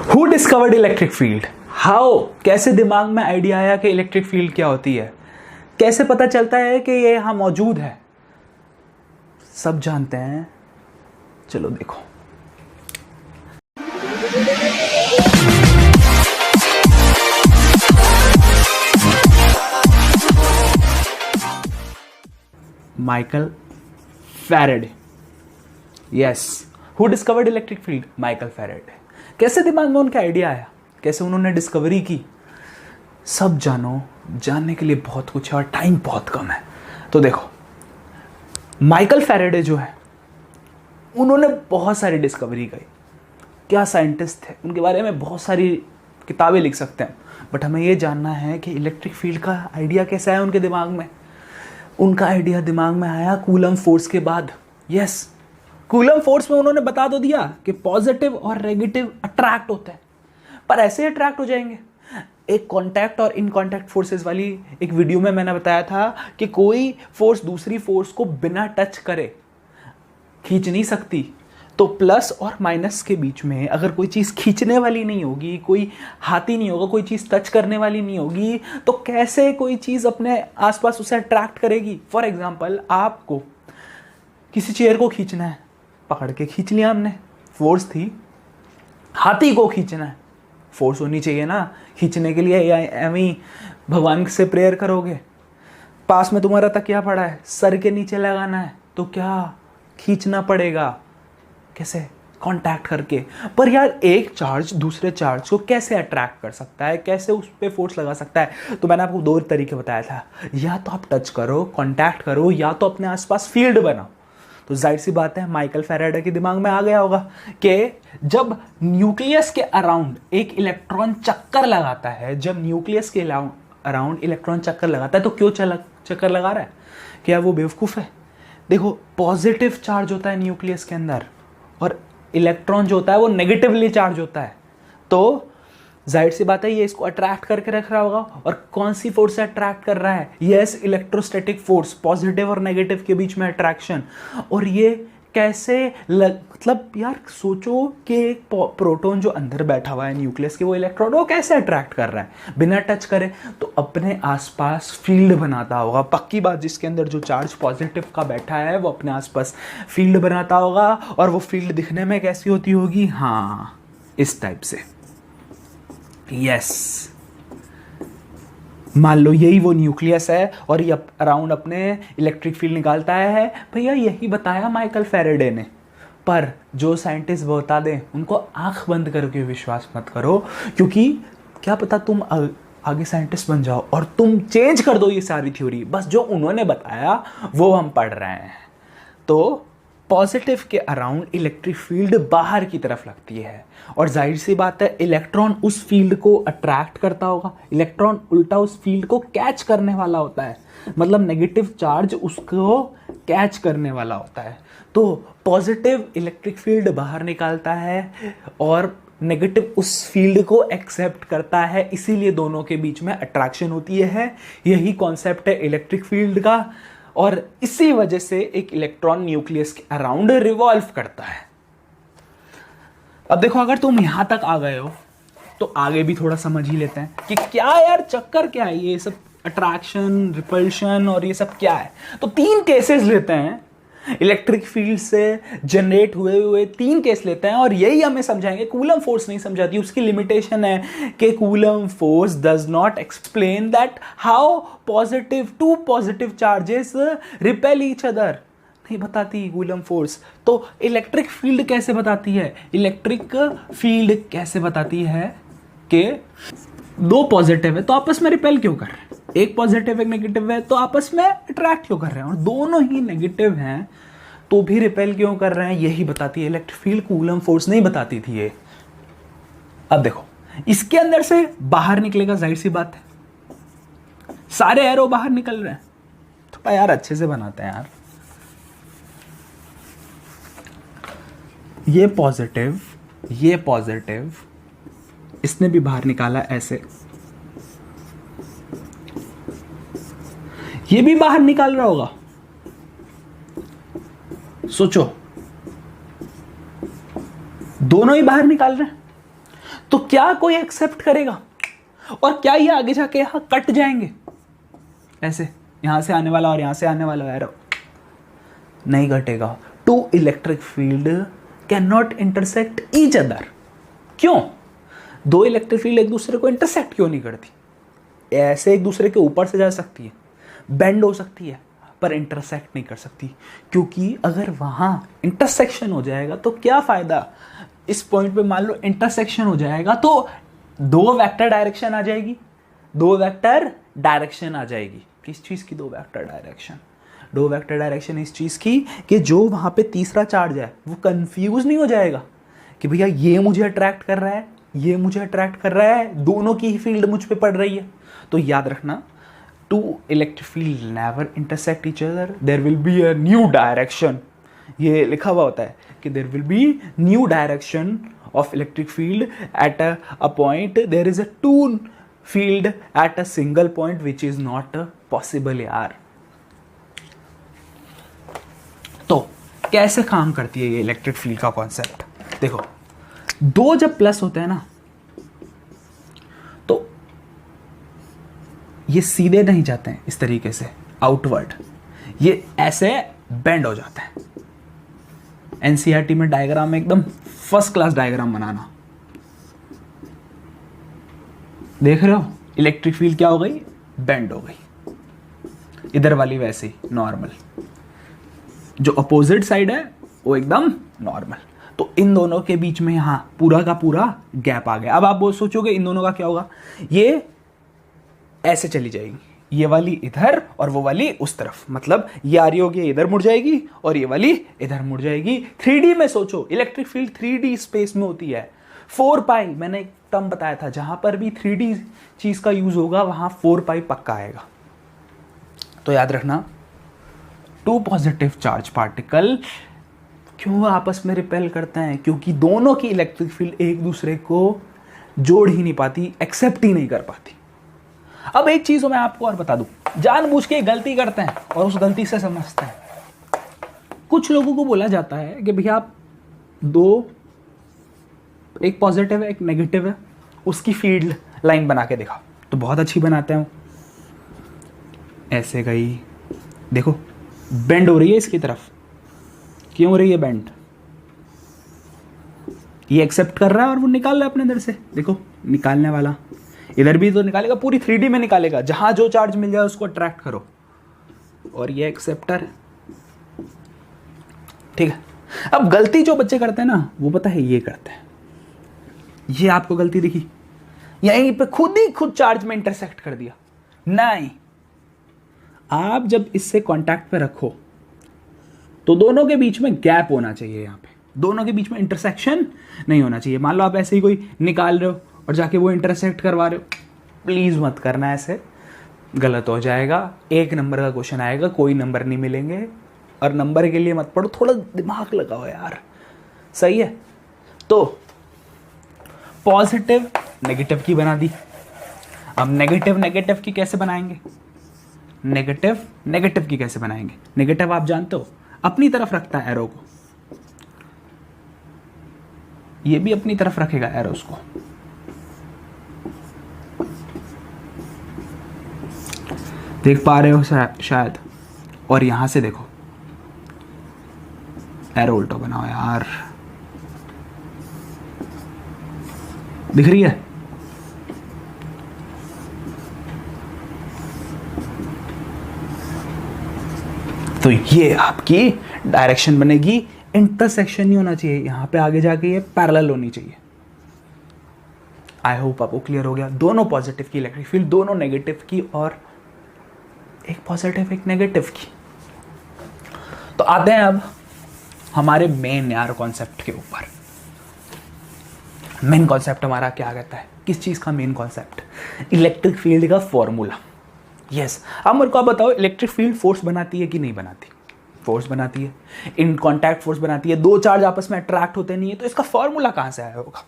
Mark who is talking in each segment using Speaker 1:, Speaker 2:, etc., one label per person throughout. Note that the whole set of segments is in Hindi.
Speaker 1: Who discovered electric field? How? कैसे दिमाग में आइडिया आया कि इलेक्ट्रिक फील्ड क्या होती है? कैसे पता चलता है कि ये यहां मौजूद है? सब जानते हैं, चलो देखो। Michael Faraday. Yes, who discovered electric field? Michael Faraday. कैसे दिमाग में उनका आइडिया आया, कैसे उन्होंने डिस्कवरी की, सब जानो। जानने के लिए बहुत कुछ है और टाइम बहुत कम है। तो देखो, माइकल फैराडे जो है उन्होंने बहुत सारी डिस्कवरी की। क्या साइंटिस्ट थे, उनके बारे में बहुत सारी किताबें लिख सकते हैं, बट हमें ये जानना है कि इलेक्ट्रिक फील्ड का आइडिया कैसा है उनके दिमाग में। उनका आइडिया दिमाग में आया कूलम फोर्स के बाद। यस, कूलम फोर्स में उन्होंने बता तो दिया कि पॉजिटिव और नेगेटिव अट्रैक्ट होते हैं, पर ऐसे अट्रैक्ट हो जाएंगे। एक कांटेक्ट और इन कांटेक्ट फोर्सेस वाली एक वीडियो में मैंने बताया था कि कोई फोर्स दूसरी फोर्स को बिना टच करे खींच नहीं सकती। तो प्लस और माइनस के बीच में अगर कोई चीज़ खींचने वाली नहीं होगी, कोई हाथी नहीं होगा, कोई चीज़ टच करने वाली नहीं होगी, तो कैसे कोई चीज़ अपने आसपास उसे अट्रैक्ट करेगी? फॉर एग्जांपल, आपको किसी चेयर को खींचना है, पकड़ के खींच लिया हमने, फोर्स थी। हाथी को खींचना है, फोर्स होनी चाहिए ना खींचने के लिए, या एवं भगवान से प्रेयर करोगे? पास में तुम्हारा तकिया पड़ा है, सर के नीचे लगाना है, तो क्या खींचना पड़ेगा? कैसे? कांटेक्ट करके। पर यार, एक चार्ज दूसरे चार्ज को कैसे अट्रैक्ट कर सकता है, कैसे उस पर फोर्स लगा सकता है? तो मैंने आपको दो तरीके बताया था, या तो आप टच करो, कांटेक्ट करो, या तो अपने आसपास फील्ड बनाओ। तो जाहिर सी बात है माइकल फैराडे के दिमाग में आ गया होगा कि जब न्यूक्लियस के अराउंड एक इलेक्ट्रॉन चक्कर लगाता है, जब न्यूक्लियस के अराउंड इलेक्ट्रॉन चक्कर लगाता है, तो क्यों चक्कर लगा रहा है? क्या वो बेवकूफ़ है? देखो, पॉजिटिव चार्ज होता है न्यूक्लियस के अंदर और इलेक्ट्रॉन जो होता है वो नेगेटिवली चार्ज होता है। तो जाहिर सी बात है ये इसको अट्रैक्ट करके रख रहा होगा। और कौन सी फोर्स से अट्रैक्ट कर रहा है? यस, इलेक्ट्रोस्टैटिक फोर्स, पॉजिटिव और नेगेटिव के बीच में अट्रैक्शन। और ये कैसे मतलब यार सोचो कि एक प्रोटॉन जो अंदर बैठा हुआ है न्यूक्लियस के, वो इलेक्ट्रॉन वो कैसे अट्रैक्ट कर रहा है बिना टच करे? तो अपने आसपास फील्ड बनाता होगा। पक्की बात, जिसके अंदर जो चार्ज पॉजिटिव का बैठा है वो अपने आसपास फील्ड बनाता होगा। और वो फील्ड दिखने में कैसी होती होगी? हाँ, इस टाइप से। यस, मान लो यही वो न्यूक्लियस है और ये अराउंड अपने इलेक्ट्रिक फील्ड निकालता है। भैया यही बताया माइकल फैराडे ने। पर जो साइंटिस्ट बता दें उनको आंख बंद करके विश्वास मत करो, क्योंकि क्या पता तुम आगे साइंटिस्ट बन जाओ और तुम चेंज कर दो ये सारी थ्योरी। बस जो उन्होंने बताया वो हम पढ़ रहे हैं। तो पॉजिटिव के अराउंड इलेक्ट्रिक फील्ड बाहर की तरफ लगती है और जाहिर सी बात है इलेक्ट्रॉन उस फील्ड को अट्रैक्ट करता होगा। इलेक्ट्रॉन उल्टा उस फील्ड को कैच करने वाला होता है, मतलब नेगेटिव चार्ज उसको कैच करने वाला होता है। तो पॉजिटिव इलेक्ट्रिक फील्ड बाहर निकालता है और नेगेटिव उस फील्ड को एक्सेप्ट करता है, इसीलिए दोनों के बीच में अट्रैक्शन होती है। यही कॉन्सेप्ट है इलेक्ट्रिक फील्ड का और इसी वजह से एक इलेक्ट्रॉन न्यूक्लियस के अराउंड रिवॉल्व करता है। अब देखो, अगर तुम यहां तक आ गए हो तो आगे भी थोड़ा समझ ही लेते हैं कि क्या यार चक्कर क्या है, ये सब अट्रैक्शन, रिपल्शन और ये सब क्या है। तो तीन केसेस लेते हैं, इलेक्ट्रिक फील्ड से जनरेट हुए तीन केस लेते हैं और यही हमें समझाएंगे। कूलम फोर्स नहीं समझाती, उसकी लिमिटेशन है कि Coulomb force does not explain that how two positive charges repel each other, नहीं बताती कूलम फोर्स। तो इलेक्ट्रिक फील्ड कैसे बताती है? इलेक्ट्रिक फील्ड कैसे बताती है कि दो पॉजिटिव है तो आपस में रिपेल क्यों कर रहे हैं, एक पॉजिटिव एक नेगेटिव है तो आपस में अट्रैक्ट क्यों कर रहे हैं, और दोनों ही नेगेटिव हैं तो भी रिपेल क्यों कर रहे हैं, यही बताती है इलेक्ट्रिक फील्ड। कूलम फोर्स नहीं बताती थी ये। अब देखो, इसके अंदर से बाहर निकलेगा, जाहिर सी बात है सारे एरो बाहर निकल रहे हैं। थोड़ा यार अच्छे से बनाते हैं यार। ये पॉजिटिव इसने भी बाहर निकाला ऐसे, ये भी बाहर निकाल रहा होगा। सोचो, दोनों ही बाहर निकाल रहे हैं। तो क्या कोई एक्सेप्ट करेगा? और क्या ये आगे जाके यहां कट जाएंगे ऐसे, यहां से आने वाला और यहां से आने वाला एरो? नहीं कटेगा। Two electric field can not intersect each other. क्यों? दो इलेक्ट्रिक फील्ड एक दूसरे को इंटरसेक्ट क्यों नहीं करती? ऐसे एक दूसरे के ऊपर से जा सकती है, बेंड हो सकती है, पर इंटरसेक्ट नहीं कर सकती, क्योंकि अगर वहां इंटरसेक्शन हो जाएगा तो क्या फायदा? इस पॉइंट पे मान लो इंटरसेक्शन हो जाएगा तो दो वेक्टर डायरेक्शन आ जाएगी, दो वेक्टर डायरेक्शन आ जाएगी। किस चीज की दो वेक्टर डायरेक्शन? दो वेक्टर डायरेक्शन इस चीज की कि जो वहां पे तीसरा चार्ज है वो कंफ्यूज नहीं हो जाएगा कि भैया ये मुझे अट्रैक्ट कर रहा है, ये मुझे अट्रैक्ट कर रहा है, दोनों की ही फील्ड मुझ पे पड़ रही है। तो याद रखना, two electric field never intersect each other, there will be a new direction. ये लिखा हुआ होता है कि there will be new direction of electric field at a point. There is a two field at a single point which is not possible यार। तो कैसे काम करती है ये इलेक्ट्रिक फील्ड का कॉन्सेप्ट? देखो, दो जब प्लस होते हैं ना तो ये सीधे नहीं जाते हैं इस तरीके से आउटवर्ड, ये ऐसे बेंड हो जाते हैं। एनसीईआरटी में डायग्राम में एकदम फर्स्ट क्लास डायग्राम बनाना। देख रहे हो इलेक्ट्रिक फील्ड क्या हो गई? बेंड हो गई। इधर वाली वैसे ही नॉर्मल, जो अपोजिट साइड है वो एकदम नॉर्मल। तो इन दोनों के बीच में यहां पूरा का पूरा गैप आ गया। अब आप वो सोचोगे इन दोनों का क्या होगा? ये ऐसे चली जाएगी, ये वाली इधर और वो वाली उस तरफ, मतलब ये आ रही होगी इधर मुड़ जाएगी और ये वाली इधर मुड़ जाएगी। 3D में सोचो, इलेक्ट्रिक फील्ड 3D स्पेस में होती है। 4 पाई मैंने एक टर्म बताया था, जहां पर भी 3D चीज का यूज होगा वहां 4 पाई पक्का आएगा। तो याद रखना, टू पॉजिटिव चार्ज पार्टिकल क्यों आपस में रिपेल करते हैं? क्योंकि दोनों की इलेक्ट्रिक फील्ड एक दूसरे को जोड़ ही नहीं पाती, एक्सेप्ट ही नहीं कर पाती। अब एक चीज मैं आपको और बता दूं, जानबूझ के गलती करते हैं और उस गलती से समझते हैं। कुछ लोगों को बोला जाता है कि भैया आप दो, एक पॉजिटिव है एक नेगेटिव है, उसकी फील्ड लाइन बना के दिखाओ। तो बहुत अच्छी बनाते हैं, ऐसे गई, देखो बेंड हो रही है इसकी तरफ। क्यों हो रही है बेंड? ये एक्सेप्ट कर रहा है और वो निकाल रहा है अपने अंदर से। देखो निकालने वाला इधर भी तो निकालेगा, पूरी 3D में निकालेगा, जहां जो चार्ज मिल जाए उसको अट्रैक्ट करो। और ये एक्सेप्टर, ठीक है। अब गलती जो बच्चे करते हैं ना, वो पता है ये करते हैं, ये आपको गलती दिखी, यहीं पे खुद ही खुद चार्ज में इंटरसेक्ट कर दिया। नहीं, आप जब इससे कांटेक्ट पे रखो तो दोनों के बीच में गैप होना चाहिए, यहां पे दोनों के बीच में इंटरसेक्शन नहीं होना चाहिए। मान लो आप ऐसे ही कोई निकाल रहे हो और जाके वो इंटरसेक्ट करवा रहे हो, प्लीज मत करना, ऐसे गलत हो जाएगा। 1 नंबर का क्वेश्चन आएगा, कोई नंबर नहीं मिलेंगे। और नंबर के लिए मत पढ़ो, थोड़ा दिमाग लगाओ यार, सही है। तो पॉजिटिव नेगेटिव की बना दी। अब नेगेटिव नेगेटिव की कैसे बनाएंगे? नेगेटिव नेगेटिव की कैसे बनाएंगे? नेगेटिव आप जानते हो अपनी तरफ रखता है एरो को, ये भी अपनी तरफ रखेगा एरोस को। देख पा रहे हो शायद। और यहां से देखो, एरो उल्टा बनाओ यार, दिख रही है? तो ये आपकी डायरेक्शन बनेगी। इंटरसेक्शन नहीं होना चाहिए, यहां पे आगे जाके ये पैरेलल होनी चाहिए। आई होप आपको क्लियर हो गया। दोनों पॉजिटिव की इलेक्ट्रिक फील्ड, दोनों नेगेटिव की, और एक पॉजिटिव एक नेगेटिव की। तो आते हैं अब हमारे मेन यार कॉन्सेप्ट के ऊपर। मेन कॉन्सेप्ट हमारा क्या कहता है? किस चीज का मेन कॉन्सेप्ट? इलेक्ट्रिक फील्ड का फॉर्मूला। यस, अब मेरे को आप बताओ, इलेक्ट्रिक फील्ड फोर्स बनाती है कि नहीं बनाती? फोर्स बनाती है, इन कॉन्टैक्ट फोर्स बनाती है। दो चार्ज आपस में अट्रैक्ट होते नहीं है, तो इसका फॉर्मूला कहां से आया होगा?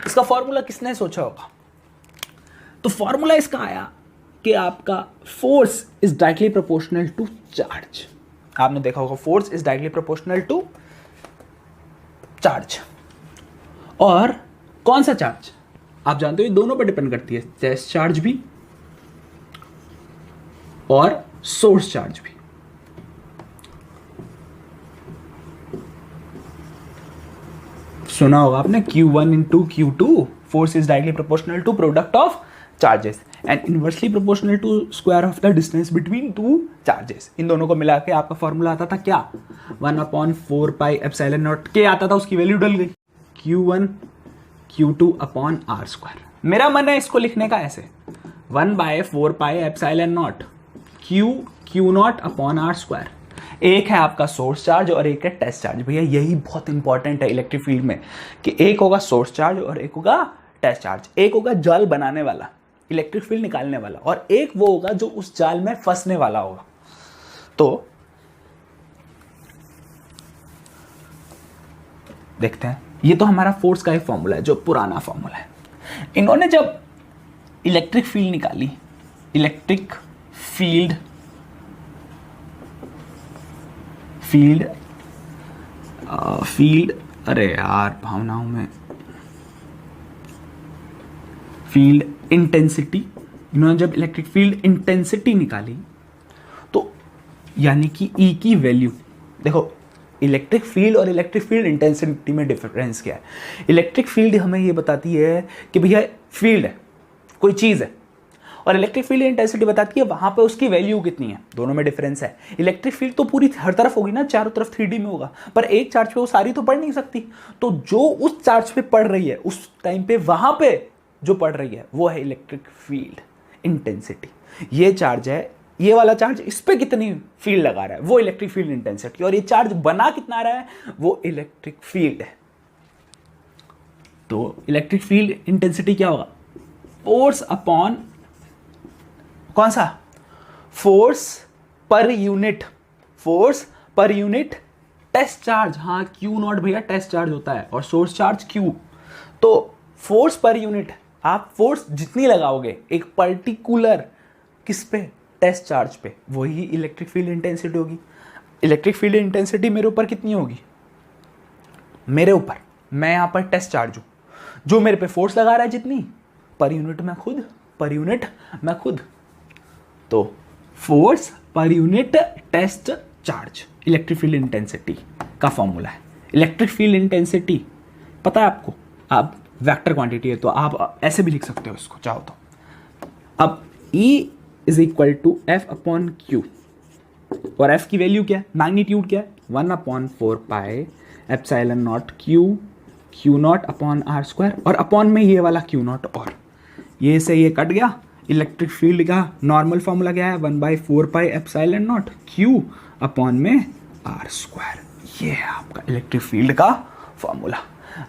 Speaker 1: इसका फॉर्मूला किसने सोचा होगा? तो फॉर्मूला इसका आया कि आपका force is directly proportional to charge. आपने देखा होगा, force is directly proportional to charge. और कौन सा चार्ज? आप जानते हो ये दोनों पर डिपेंड करती है, टेस्ट चार्ज भी और सोर्स चार्ज भी। सुना होगा आपने Q1 into Q2, force is directly proportional to product of charges and inversely proportional to square of the distance between two charges. इन दोनों को मिला के आपका फॉर्मूला आता था क्या, 1/4 पाई एप्सिलॉन नॉट के आता था, उसकी वैल्यू डल गई Q1 Q2 upon R square. मेरा मन है इसको लिखने का ऐसे 1/4 pi epsilon naught Q naught upon R square. एक है आपका सोर्स चार्ज और एक है टेस्ट चार्ज। भैया यही बहुत इंपॉर्टेंट है इलेक्ट्रिक फील्ड में कि एक होगा सोर्स चार्ज और एक होगा टेस्ट चार्ज। एक होगा जाल बनाने वाला, इलेक्ट्रिक फील्ड निकालने वाला, और एक वो होगा जो उस जाल में फंसने वाला होगा। तो देखते हैं, ये तो हमारा फोर्स का एक फॉर्मूला है जो पुराना फॉर्मूला है। इन्होंने जब इलेक्ट्रिक फील्ड निकाली, इलेक्ट्रिक फील्ड अरे यार भावनाओं में, फील्ड इंटेंसिटी, इन्होंने जब इलेक्ट्रिक फील्ड इंटेंसिटी निकाली तो यानी कि ई की वैल्यू, देखो इलेक्ट्रिक फील्ड और इलेक्ट्रिक फील्ड इंटेंसिटी में डिफरेंस क्या है। इलेक्ट्रिक फील्ड हमें ये बताती है कि भैया फील्ड है, कोई चीज़ है, और इलेक्ट्रिक फील्ड इंटेंसिटी बताती है वहां पे उसकी वैल्यू कितनी है। दोनों में डिफरेंस है। इलेक्ट्रिक फील्ड तो पूरी हर तरफ होगी ना, चारों तरफ 3D में होगा, पर एक चार्ज पे वो सारी तो पड़ नहीं सकती। तो जो उस चार्ज पे पड़ रही है उस टाइम पे वहां पे जो पड़ रही है वो है इलेक्ट्रिक फील्ड इंटेंसिटी। ये चार्ज है, ये वाला चार्ज, इस पे कितनी फील्ड लगा रहा है वो इलेक्ट्रिक फील्ड इंटेंसिटी, और ये चार्ज बना कितना रहा है वो इलेक्ट्रिक फील्ड है। तो इलेक्ट्रिक फील्ड इंटेंसिटी क्या होगा, फोर्स अपॉन कौन सा, फोर्स पर यूनिट, फोर्स पर यूनिट टेस्ट चार्ज। हाँ Q नॉट भैया टेस्ट चार्ज होता है और सोर्स चार्ज Q। तो फोर्स पर यूनिट, आप फोर्स जितनी लगाओगे एक पर्टिकुलर किस पे, टेस्ट चार्ज पे, वही इलेक्ट्रिक फील्ड इंटेंसिटी होगी। इलेक्ट्रिक फील्ड इंटेंसिटी मेरे ऊपर कितनी होगी, मेरे ऊपर, मैं यहां पर टेस्ट चार्ज हूं, जो मेरे पे फोर्स लगा रहा है जितनी, पर यूनिट मैं खुद, पर यूनिट मैं खुद। तो फोर्स पर unit test charge electric field intensity का फॉर्मूला है। इलेक्ट्रिक फील्ड इंटेंसिटी पता है आपको, आप वेक्टर क्वांटिटी है तो आप ऐसे भी लिख सकते हो इसको चाहो तो। अब E is equal to F upon Q, और एफ की वैल्यू क्या है, मैग्नीट्यूड क्या है, 1/4 pi epsilon naught Q naught upon R square, और अपॉन में ये वाला क्यू नॉट, और ये से ये कट गया। इलेक्ट्रिक फील्ड का नॉर्मल फॉर्मूला क्या है, 1/4 pi epsilon naught Q upon में आर स्क्वायर। ये है आपका इलेक्ट्रिक फील्ड का फॉर्मूला।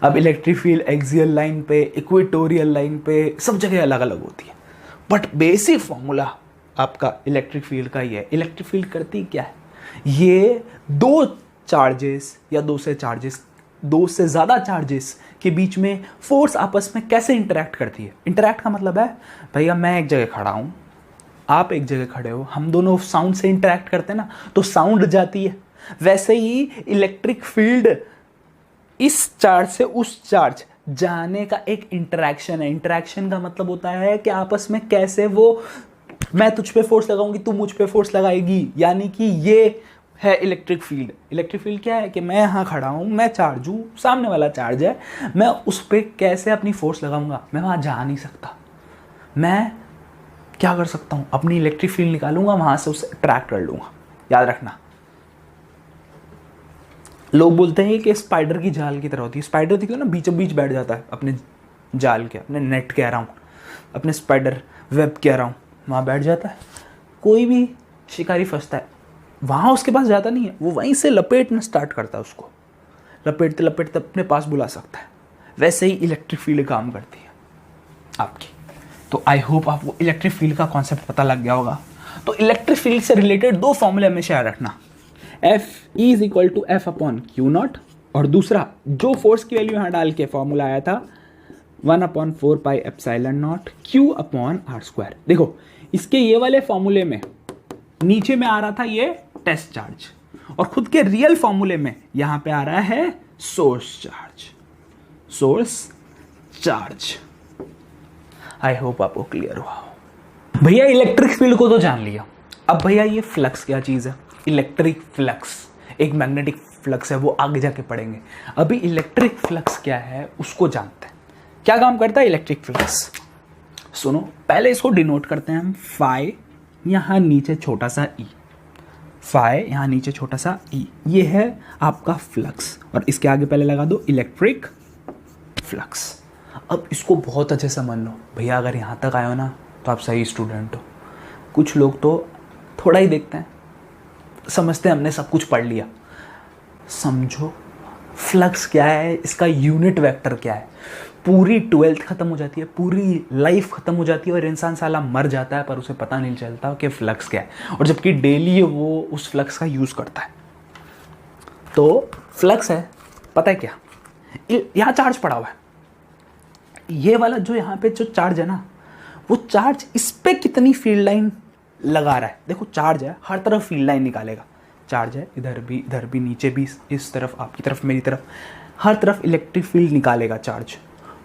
Speaker 1: अब इलेक्ट्रिक फील्ड एक्सियल लाइन पे, इक्वेटोरियल लाइन पे, सब जगह अलग अलग होती है, बट बेसिक फॉर्मूला आपका इलेक्ट्रिक फील्ड का ही है। इलेक्ट्रिक फील्ड करती क्या है, ये दो चार्जेस या दो से ज़्यादा चार्जेस के बीच में फोर्स आपस में कैसे इंटरैक्ट करती है। इंटरैक्ट का मतलब है भैया मैं एक जगह खड़ा हूँ, आप एक जगह खड़े हो, हम दोनों साउंड से इंटरैक्ट करते हैं ना, तो साउंड जाती है। वैसे ही इलेक्ट्रिक फील्ड इस चार्ज से उस चार्ज जाने का एक इंटरैक्शन है। इंटरैक्शन का मतलब होता है कि आपस में कैसे वो, मैं तुझ पे फोर्स लगाऊंगी, तू मुझ पे फोर्स लगाएगी, यानी कि ये है इलेक्ट्रिक फील्ड। इलेक्ट्रिक फील्ड क्या है कि मैं यहाँ खड़ा हूँ, मैं चार्ज हूँ, सामने वाला चार्ज है, मैं उस पर कैसे अपनी फोर्स लगाऊंगा, मैं वहाँ जा नहीं सकता। मैं क्या कर सकता हूँ, अपनी इलेक्ट्रिक फील्ड निकालूंगा, वहाँ से उसे अट्रैक्ट कर लूँगा। याद रखना, लोग बोलते हैं कि स्पाइडर की जाल की तरह होती है। स्पाइडर देखो ना, बीचों बीच बैठ जाता है अपने जाल के, अपने नेट कह रहा हूँ, अपने स्पाइडर वेब कह रहा हूँ, वहाँ बैठ जाता है। कोई भी शिकारी फंसता है, वहाँ उसके पास जाता नहीं है, वो वहीं से लपेटना स्टार्ट करता है, उसको लपेटते लपेटते अपने पास बुला सकता है। वैसे ही इलेक्ट्रिक फील्ड काम करती है आपकी। तो आई होप आपको इलेक्ट्रिक फील्ड का कॉन्सेप्ट पता लग गया होगा। तो इलेक्ट्रिक फील्ड से रिलेटेड दो फॉर्मूले हमेशा याद रखना, F E is equal to F upon Q naught, और दूसरा जो फोर्स की वैल्यू यहाँ डाल के फॉर्मूला आया था 1/4 pi epsilon naught Q upon R square. देखो इसके ये वाले फॉर्मूले में नीचे में आ रहा था ये टेस्ट चार्ज, और खुद के रियल फॉर्मूले में यहां पे आ रहा है source charge. Source charge I hope आपको क्लियर हुआ हो। भैया इलेक्ट्रिक फील्ड को तो जान लिया, अब भैया ये फ्लक्स क्या चीज़ है? इलेक्ट्रिक फ्लक्स एक मैग्नेटिक फ्लक्स है, वो आगे जाके पढ़ेंगे। अभी इलेक्ट्रिक फ्लक्स क्या है उसको जानते हैं। क्या काम करता है इलेक्ट्रिक फ्लक्स? सुनो, पहले इसको डिनोट करते हैं हम फाई, यहाँ नीचे छोटा सा ई, फाई यहाँ नीचे छोटा सा ई, ये है आपका फ्लक्स, और इसके आगे पहले लगा दो इलेक्ट्रिक फ्लक्स। अब इसको बहुत अच्छे से समझ लो भैया, अगर यहाँ तक आए हो ना तो आप सही स्टूडेंट हो। कुछ लोग तो थोड़ा ही देखते हैं, समझते हैं हमने सब कुछ पढ़ लिया। समझो फ्लक्स क्या है, इसका यूनिट वेक्टर क्या है। पूरी 12th खत्म हो जाती है, पूरी लाइफ खत्म हो जाती है और इंसान साला मर जाता है पर उसे पता नहीं चलता कि फ्लक्स क्या है, और जबकि डेली वो उस फ्लक्स का यूज़ करता है। तो फ्लक्स है, पता है क्या, यहाँ चार्ज पड़ा हुआ है, ये वाला जो यहाँ पे जो चार्ज है ना, वो चार्ज इस पे कितनी फील्ड लाइन लगा रहा है। देखो चार्ज है, हर तरफ फील्ड लाइन निकालेगा। चार्ज है, इधर भी, नीचे भी, इस तरफ, आपकी तरफ, मेरी तरफ, हर तरफ इलेक्ट्रिक फील्ड निकालेगा चार्ज।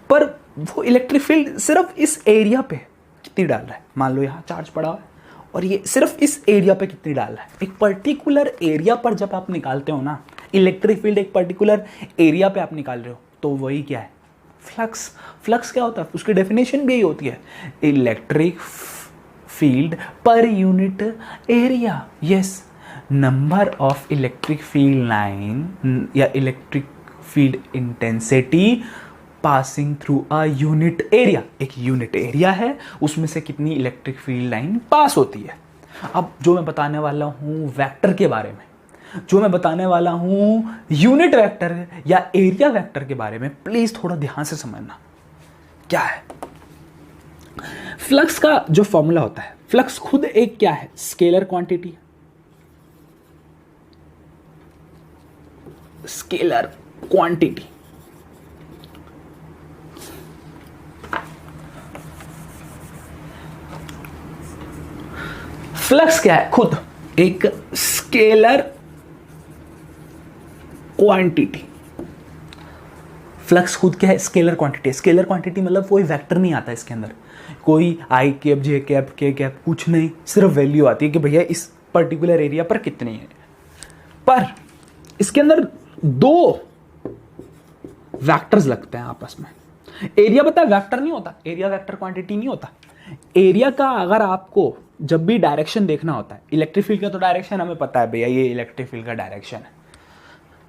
Speaker 1: पर वो इलेक्ट्रिक फील्ड सिर्फ इस एरिया पे कितनी डाल रहा है? मान लो यहाँ चार्ज पड़ा हुआ है और ये सिर्फ इस एरिया पे कितनी डाल रहा है। एक पर्टिकुलर एरिया पर जब आप निकालते हो ना इलेक्ट्रिक फील्ड, एक पर्टिकुलर एरिया पे आप निकाल रहे हो, तो वही क्या है? फ्लक्स। फ्लक्स क्या होता है? उसकी डेफिनेशन भी यही होती है, electric field per unit area. Yes, number of electric field line या electric field intensity passing through a unit area. एक यूनिट एरिया है, उसमें से कितनी इलेक्ट्रिक फील्ड लाइन पास होती है। अब जो मैं बताने वाला हूँ वेक्टर के बारे में, जो मैं बताने वाला हूँ यूनिट वेक्टर या एरिया वेक्टर के बारे में, प्लीज थोड़ा ध्यान से समझना क्या है। फ्लक्स का जो फॉर्मूला होता है, फ्लक्स खुद एक क्या है? Scalar quantity. Scalar quantity. Flux क्या है? खुद एक स्केलर क्वांटिटी। फ्लक्स खुद क्या है? Scalar quantity. स्केलर क्वांटिटी मतलब कोई वेक्टर नहीं आता इसके अंदर, कोई आई कैप, जे कैप, के कैप, कुछ नहीं, सिर्फ वैल्यू आती है कि भैया इस पर्टिकुलर एरिया पर कितनी है। पर इसके अंदर दो वेक्टर्स लगते हैं आपस में। एरिया पता है वेक्टर नहीं होता, एरिया वेक्टर क्वांटिटी नहीं होता। एरिया का अगर आपको जब भी डायरेक्शन देखना होता है, इलेक्ट्रिक फील्ड का तो डायरेक्शन हमें पता है भैया, ये इलेक्ट्रिक फील्ड का डायरेक्शन है,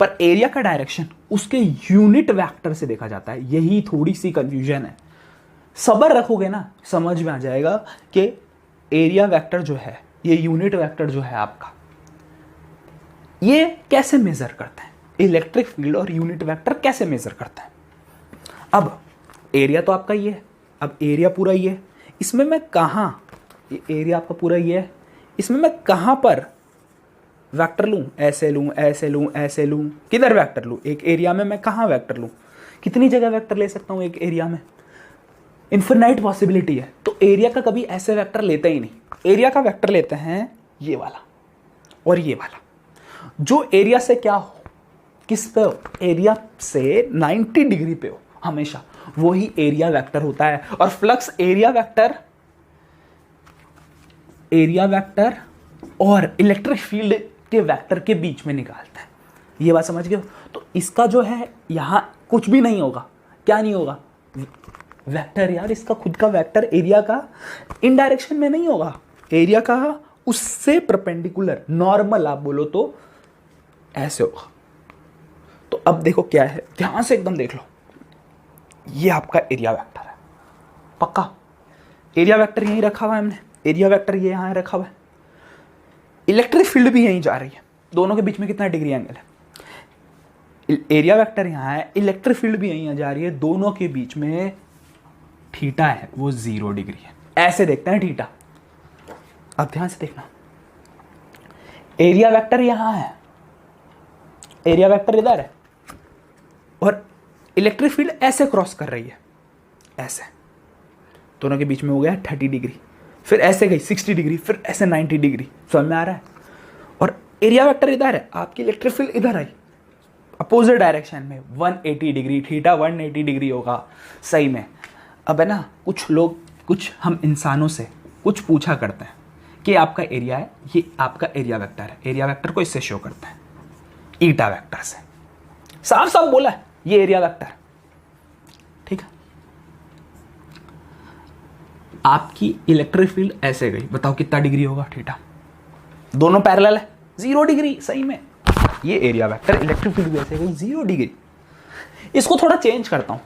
Speaker 1: पर एरिया का डायरेक्शन उसके यूनिट वेक्टर से देखा जाता है। यही थोड़ी सी कंफ्यूजन है, सब्र रखोगे ना समझ में आ जाएगा कि एरिया वेक्टर जो है, ये यूनिट वेक्टर जो है आपका, ये कैसे मेजर करते हैं। इलेक्ट्रिक फील्ड और यूनिट वेक्टर कैसे मेजर करते हैं। अब एरिया तो आपका ये है, अब एरिया पूरा ये है, इसमें मैं कहाँ, ये एरिया आपका पूरा ये है, इसमें मैं कहाँ पर वेक्टर लूँ? ऐसे लूँ, ऐसे लूँ, ऐसे लूँ, किधर वेक्टर लूँ? एक एरिया में मैं कहाँ वेक्टर लूँ? कितनी जगह वेक्टर ले सकता हूँ एक एरिया में? इन्फिनाइट पॉसिबिलिटी है। तो एरिया का कभी ऐसे वेक्टर लेते ही नहीं। एरिया का वेक्टर लेते हैं ये वाला और ये वाला, जो एरिया से क्या हो, किस पे हो? एरिया से 90 डिग्री पे हो हमेशा, वही एरिया वेक्टर होता है। और फ्लक्स एरिया वेक्टर और इलेक्ट्रिक फील्ड के वेक्टर के बीच में निकालता है। ये बात समझ गए? तो इसका जो है यहाँ कुछ भी नहीं होगा। क्या नहीं होगा? वेक्टर यार, इसका खुद का वेक्टर एरिया का इन डायरेक्शन में नहीं होगा, एरिया का उससे परपेंडिकुलर, नॉर्मल आप बोलो तो ऐसे होगा। तो अब देखो क्या है, ध्यान से एकदम देख लो, ये आपका एरिया वेक्टर है, पक्का एरिया वेक्टर यहीं रखा हुआ है हमने, एरिया वेक्टर ये यहाँ रखा हुआ है, इलेक्ट्रिक फील्ड भी यहीं जा रही है। दोनों के बीच में कितना डिग्री एंगल है? एरिया वेक्टर यहाँ है, इलेक्ट्रिक फील्ड भी यहीं जा रही है, दोनों के बीच में थीटा है वो 0 डिग्री है। ऐसे देखते हैं थीटा। अब ध्यान से देखना, एरिया वेक्टर यहां है, एरिया वेक्टर इधर है, और इलेक्ट्रिक फील्ड ऐसे क्रॉस कर रही है, ऐसे दोनों के बीच में हो गया 30 डिग्री, फिर ऐसे गई 60 डिग्री, फिर ऐसे 90 डिग्री। समझ में आ रहा है? और एरिया वेक्टर इधर है, आपकी इलेक्ट्रिक फील्ड इधर आई अपोजिट डायरेक्शन में 180 डिग्री, थीटा 180 डिग्री होगा सही में। अब है ना, कुछ लोग कुछ हम इंसानों से कुछ पूछा करते हैं कि आपका एरिया है, ये आपका एरिया वेक्टर है। एरिया वेक्टर को इससे शो करते हैं, ईटा वेक्टर से। साफ साफ बोला है, ये एरिया वेक्टर, ठीक है। आपकी इलेक्ट्रिक फील्ड ऐसे गई, बताओ कितना डिग्री होगा थीटा? दोनों पैरेलल है, 0 डिग्री। सही में ये एरिया वेक्टर, इलेक्ट्रिक फील्ड भी ऐसे गई 0 डिग्री। इसको थोड़ा चेंज करता हूं,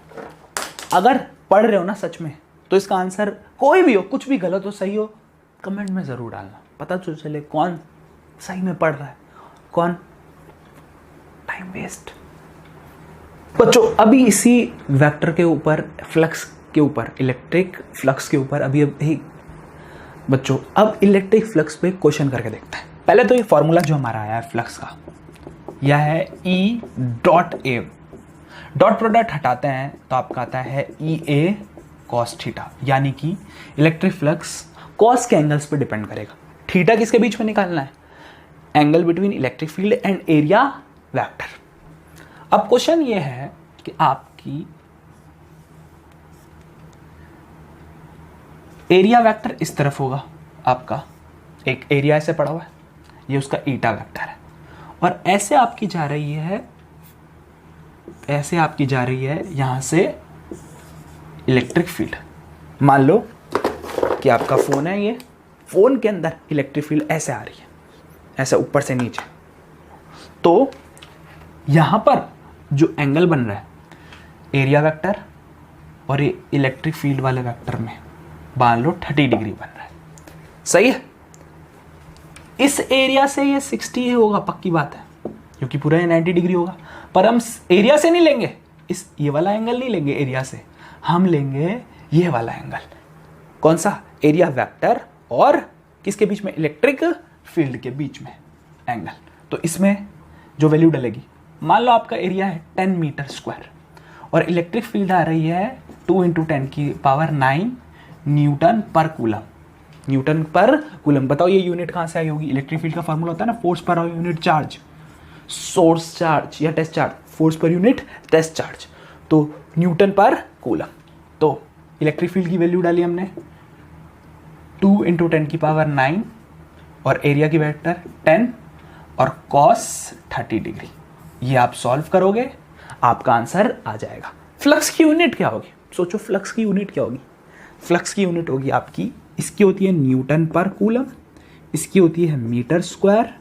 Speaker 1: अगर पढ़ रहे हो ना सच में, तो इसका आंसर कोई भी हो, कुछ भी गलत हो सही हो, कमेंट में जरूर डालना, पता तो चले कौन सही में पढ़ रहा है, कौन टाइम वेस्ट। बच्चों अभी इसी वेक्टर के ऊपर, फ्लक्स के ऊपर, इलेक्ट्रिक फ्लक्स के ऊपर अभी बच्चों अब इलेक्ट्रिक फ्लक्स पे क्वेश्चन करके देखते हैं। पहले तो ये फॉर्मूला जो हमारा आया है फ्लक्स का, यह है E dot A. Dot product हटाते हैं तो आपका आता है EA कॉस थीटा, यानी कि इलेक्ट्रिक फ्लक्स कॉस के एंगल्स पे डिपेंड करेगा। थीटा किसके बीच में निकालना है? Angle between electric field and area vector. अब क्वेश्चन ये है कि आपकी एरिया वेक्टर इस तरफ होगा, आपका एक एरिया ऐसे पड़ा हुआ है, ये उसका ईटा वेक्टर है, और ऐसे आपकी जा रही है, ऐसे आपकी जा रही है यहां से इलेक्ट्रिक फील्ड। मान लो कि आपका फोन है, ये फोन के अंदर इलेक्ट्रिक फील्ड ऐसे आ रही है, ऐसे ऊपर से नीचे। तो यहां पर जो एंगल बन रहा है एरिया वेक्टर और ये इलेक्ट्रिक फील्ड वाले वेक्टर में, मान लो 30 डिग्री बन रहा है। सही है, इस एरिया से ये 60 ही होगा, पक्की बात है, क्योंकि पूरा ये 90 डिग्री होगा। पर हम एरिया से नहीं लेंगे, इस ये वाला एंगल नहीं लेंगे एरिया से, हम लेंगे ये वाला एंगल। कौन सा? एरिया वेक्टर और किसके बीच में? इलेक्ट्रिक फील्ड के बीच में एंगल। तो इसमें जो वैल्यू डलेगी, मान लो आपका एरिया है 10 मीटर स्क्वायर और इलेक्ट्रिक फील्ड आ रही है 2 × 10⁹ Newton per coulomb. Newton per coulomb, बताओ ये यूनिट कहां से आई होगी? इलेक्ट्रिक फील्ड का फॉर्मूला होता है ना, फोर्स पर यूनिट चार्ज, सोर्स चार्ज या टेस्ट चार्ज, फोर्स पर यूनिट टेस्ट चार्ज, तो न्यूटन पर कूलम। तो इलेक्ट्रिक फील्ड की वैल्यू डाली हमने 2 × 10⁹ और एरिया की वेक्टर 10 और कॉस 30 डिग्री। ये आप सॉल्व करोगे, आपका आंसर आ जाएगा। फ्लक्स की यूनिट क्या होगी? सोचो फ्लक्स की यूनिट क्या होगी? फ्लक्स की यूनिट होगी आपकी, इसकी होती है न्यूटन पर कूलम, इसकी होती है मीटर स्क्वायर,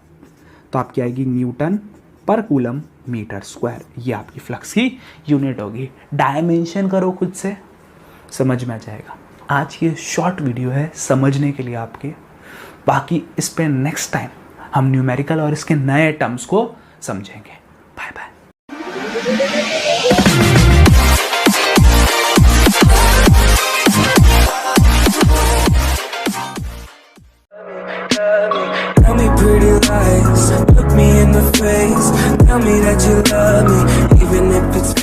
Speaker 1: तो आपकी आएगी Newton per coulomb metre square. ये आपकी फ्लक्स की यूनिट होगी। डायमेंशन करो खुद से, समझ में आ जाएगा। आज ये शॉर्ट वीडियो है समझने के लिए आपके, बाकी इस पे नेक्स्ट टाइम हम न्यूमेरिकल और इसके नए टर्म्स को समझेंगे। Bye bye.
Speaker 2: Tell me pretty lies, look me in the face, tell me that you love me, even if it's